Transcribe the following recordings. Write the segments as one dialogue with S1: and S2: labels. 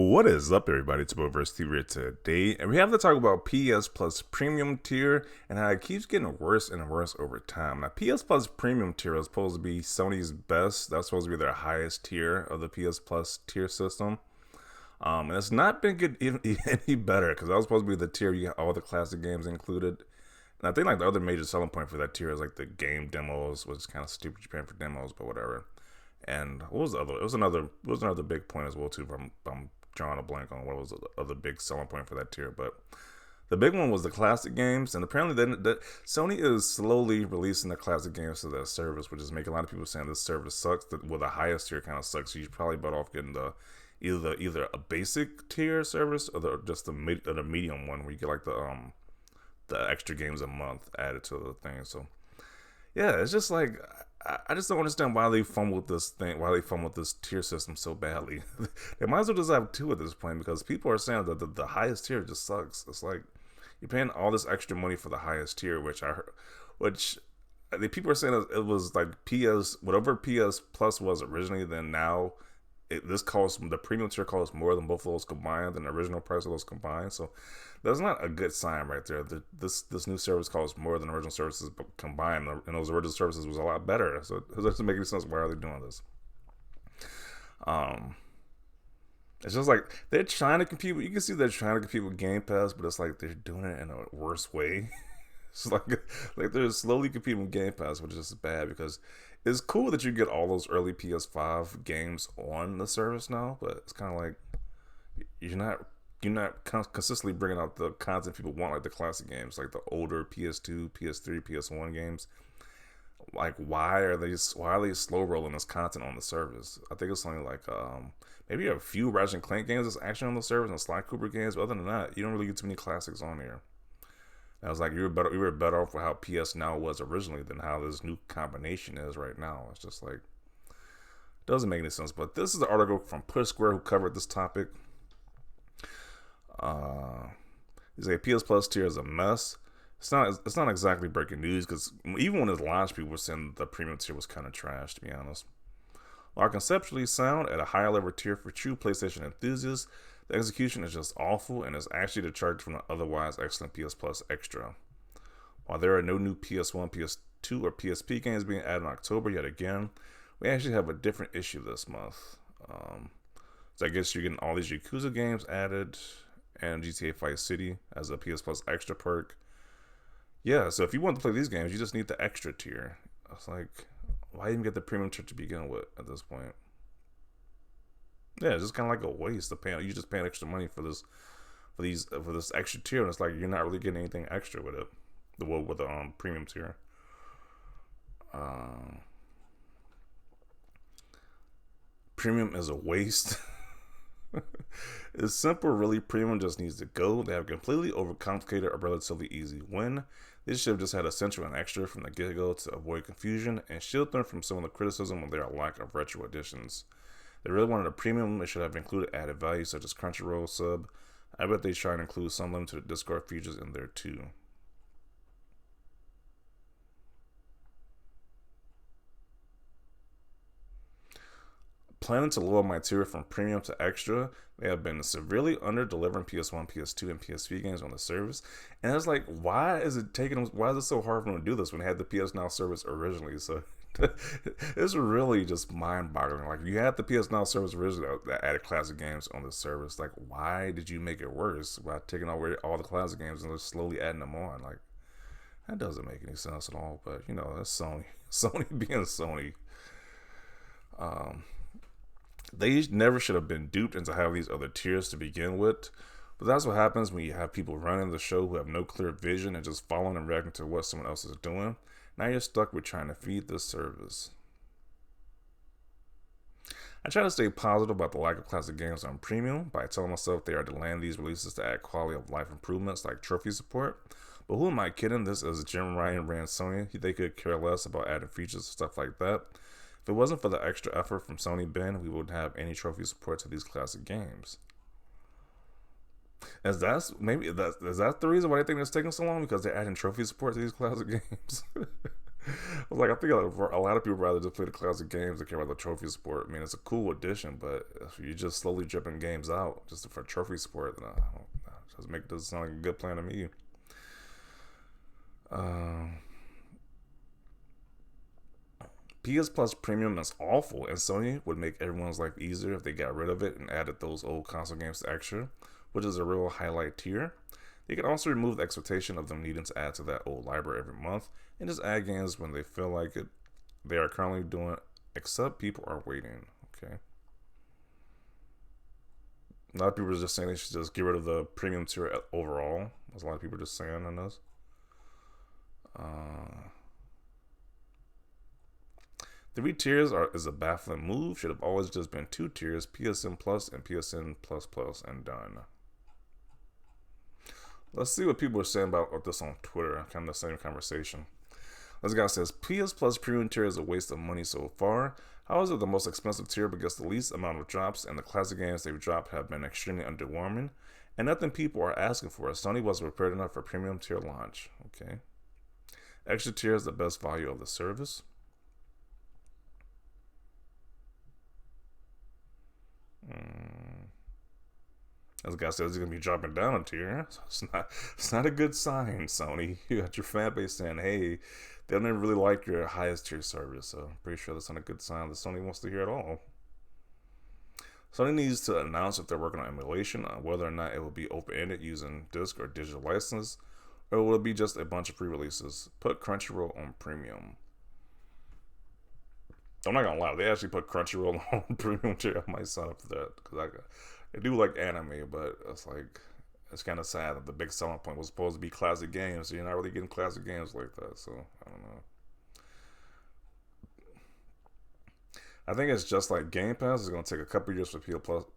S1: What is up, everybody? It's Boverse TV today, and we have to talk about PS Plus Premium tier and how it keeps getting worse and worse over time. Now, PS Plus Premium tier is supposed to be Sony's best. That's supposed to be their highest tier of the PS Plus tier system. And it's not been good any better because that was supposed to be the tier you got all the classic games included. And I think like the other major selling point for that tier is like the game demos, which is kind of stupid. You're paying for demos, but whatever. And what was the other? It was another big point as well too. I'm drawing a blank on what was the other big selling point for that tier, but the big one was the classic games. And apparently, Sony is slowly releasing the classic games to that service, which is making a lot of people saying this service sucks. Well, the highest tier kind of sucks. So you probably better off getting either a basic tier service or the medium one where you get like the extra games a month added to the thing. So yeah, it's just like I just don't understand why they fumbled this tier system so badly. They might as well just have two at this point because people are saying that the highest tier just sucks. It's like you're paying all this extra money for the highest tier, which the people are saying it was like whatever PS Plus was originally. Then now the premium tier costs more than both of those combined than the original price of those combined. So that's not a good sign right there. This new service costs more than original services combined, and those original services was a lot better. So it doesn't make any sense. Why are they doing this? It's just like they're trying to compete. You can see they're trying to compete with Game Pass, but it's like they're doing it in a worse way. It's like they're slowly competing with Game Pass, which is bad because it's cool that you get all those early PS5 games on the service now, but it's kind of like you're not consistently bringing out the content people want, like the classic games, like the older PS2, PS3, PS1 games. Like why are they slow rolling this content on the service? I think it's only like maybe a few Ratchet and Clank games that's actually on the service and Sly Cooper games, but other than that, you don't really get too many classics on here. I was like, we were better off with how PS Now was originally than how this new combination is right now. It's just like doesn't make any sense. But this is an article from Push Square who covered this topic. He said PS Plus tier is a mess. It's not exactly breaking news because even when it launched, people were saying the premium tier was kind of trash, to be honest. While conceptually sound at a higher level tier for true PlayStation enthusiasts, the execution is just awful and is actually detracted from the otherwise excellent PS Plus Extra. While there are no new PS1, PS2, or PSP games being added in October yet again, we actually have a different issue this month. So I guess you're getting all these Yakuza games added and GTA Vice City as a PS Plus Extra perk. Yeah, so if you want to play these games, you just need the extra tier. It's like, why even get the premium tier to begin with at this point? Yeah, it's just kind of like a waste of paying. You just paying extra money for this extra tier, and it's like you're not really getting anything extra with it. With the premium tier. Premium is a waste. It's simple, really. Premium just needs to go. They have completely overcomplicated a relatively easy win. They should have just had essential and extra from the get-go to avoid confusion and shield them from some of the criticism of their lack of retro additions. They really wanted a premium. They should have included added value such as Crunchyroll sub. I bet they try and include some limited Discord features in there too. Planning to lower my tier from premium to extra, they have been severely under-delivering PS1, PS2, and PSP games on the service. And it's like, why is it so hard for them to do this when they had the PS Now service originally? So it's really just mind-boggling. Like, you had the PS Now service originally that added classic games on the service. Like, why did you make it worse by taking away all the classic games and just slowly adding them on? Like, that doesn't make any sense at all. But, that's Sony. Sony being Sony. They never should have been duped into having these other tiers to begin with. But that's what happens when you have people running the show who have no clear vision and just following and reacting to what someone else is doing. Now you're stuck with trying to feed this service. I try to stay positive about the lack of classic games on premium by telling myself they are delaying these releases to add quality of life improvements like trophy support. But who am I kidding? This is Jim Ryan ran Sony. They could care less about adding features and stuff like that. If it wasn't for the extra effort from Sony Ben, we wouldn't have any trophy support to these classic games. Is that the reason why I think it's taking so long? Because they're adding trophy support to these classic games. Like, I think a lot of people rather just play the classic games than care about the trophy sport. I mean, it's a cool addition, but if you're just slowly dripping games out just for trophy sport, then it doesn't sound like a good plan to me. Um, PS Plus Premium is awful, and Sony would make everyone's life easier if they got rid of it and added those old console games to Extra, which is a real highlight tier. They can also remove the expectation of them needing to add to that old library every month and just add games when they feel like it. They are currently doing, except people are waiting. Okay. A lot of people are just saying they should just get rid of the premium tier overall. There's a lot of people just saying on this. Uh, 3 tiers is a baffling move. Should have always just been 2 tiers: PSN Plus and PSN Plus Plus, and done. Let's see what people are saying about this on Twitter. Kind of the same conversation. This guy says, PS Plus Premium tier is a waste of money so far. How is it the most expensive tier but gets the least amount of drops, and the classic games they've dropped have been extremely underwhelming, and nothing people are asking for. Sony wasn't prepared enough for premium tier launch. Okay. Extra tier is the best value of the service. As the guy says, he's gonna be dropping down a tier. So it's not a good sign, Sony. You got your fan base saying, hey, they'll never really like your highest tier service. So I'm pretty sure that's not a good sign that Sony wants to hear at all. Sony needs to announce if they're working on emulation, whether or not it will be open-ended using disc or digital license, or will it be just a bunch of pre-releases. Put Crunchyroll on premium. I'm not gonna lie, if they actually put Crunchyroll on premium tier, I might sign up for that, because I do like anime, but it's kind of sad that the big selling point was supposed to be classic games, so you're not really getting classic games like that. So I don't know. I think it's just like Game Pass. It's going to take a couple years for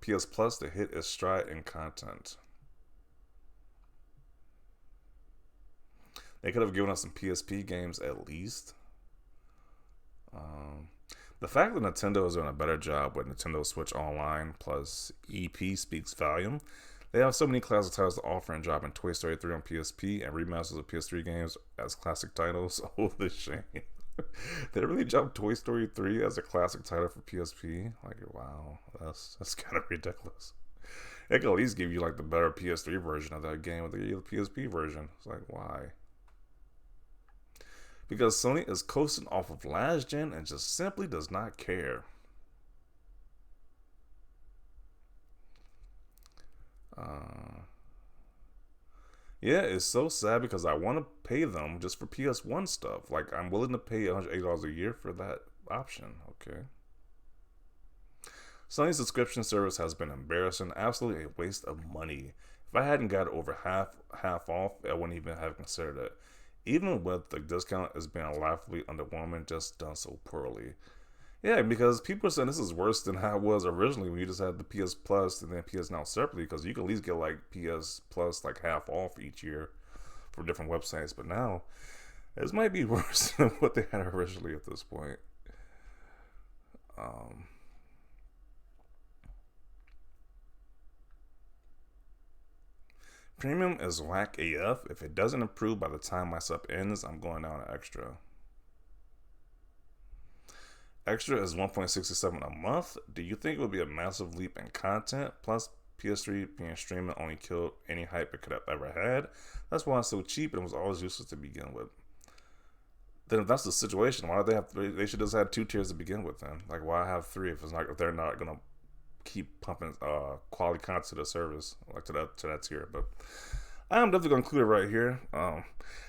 S1: PS Plus to hit its stride in content. They could have given us some PSP games at least. The fact that Nintendo is doing a better job with Nintendo Switch Online plus EP speaks volume. They have so many classic titles to offer and dropping Toy Story 3 on PSP and remasters of PS3 games as classic titles. Oh, the shame. They really dropped Toy Story 3 as a classic title for PSP. Like, wow, that's kind of ridiculous. They could at least give you like the better PS3 version of that game with the PSP version. It's like, why? Because Sony is coasting off of last gen and just simply does not care. Yeah, it's so sad because I want to pay them just for PS1 stuff. Like, I'm willing to pay $180 a year for that option. Okay. Sony's subscription service has been embarrassing, absolutely a waste of money. If I hadn't got over half off, I wouldn't even have considered it. Even with the discount as being laughably underwhelming, just done so poorly. Yeah, because people are saying this is worse than how it was originally when you just had the PS Plus and then PS Now separately, because you can at least get like PS Plus like half off each year from different websites. But now, this might be worse than what they had originally at this point. Premium is whack AF. If it doesn't improve by the time my sub ends, I'm going down to extra. Extra is $1.67 a month. Do you think it would be a massive leap in content? Plus, PS3 being streaming only killed any hype it could have ever had. That's why it's so cheap and it was always useless to begin with. Then if that's the situation, why do they have three? They should just have 2 tiers to begin with then. Like, why have 3 if they're not gonna keep pumping quality content to the service, like to that tier? But I'm definitely gonna include it right here.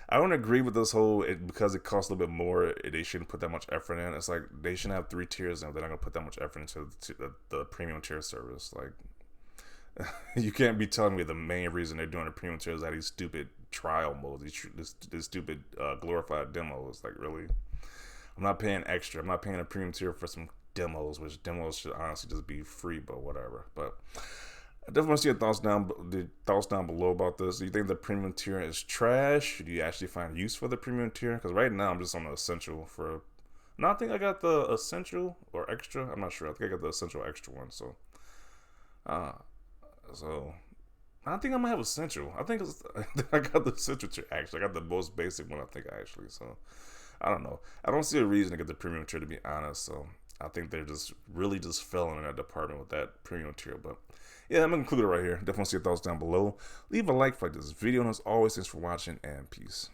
S1: I don't agree with this whole because it costs a little bit more. They shouldn't put that much effort in. It's like they shouldn't have 3 tiers, and they're not gonna put that much effort into the premium tier service. Like, you can't be telling me the main reason they're doing a premium tier is that these stupid trial modes, these stupid glorified demos. Like, really, I'm not paying extra. I'm not paying a premium tier for some demos, which demos should honestly just be free, but whatever. But I definitely want to see your thoughts down below about this. Do you think the premium tier is trash? Do you actually find use for the premium tier? Because right now I'm just on the essential for. No, I think I got the essential or extra. I'm not sure. I think I got the essential extra one. So I think I might have essential. I think I got the essential tier actually. I got the most basic one. I think actually. So I don't know. I don't see a reason to get the premium tier, to be honest. So I think they're just really just failing in that department with that premium tier. But yeah, I'm gonna conclude it right here. Definitely see your thoughts down below. Leave a like for this video, and as always, thanks for watching, and peace.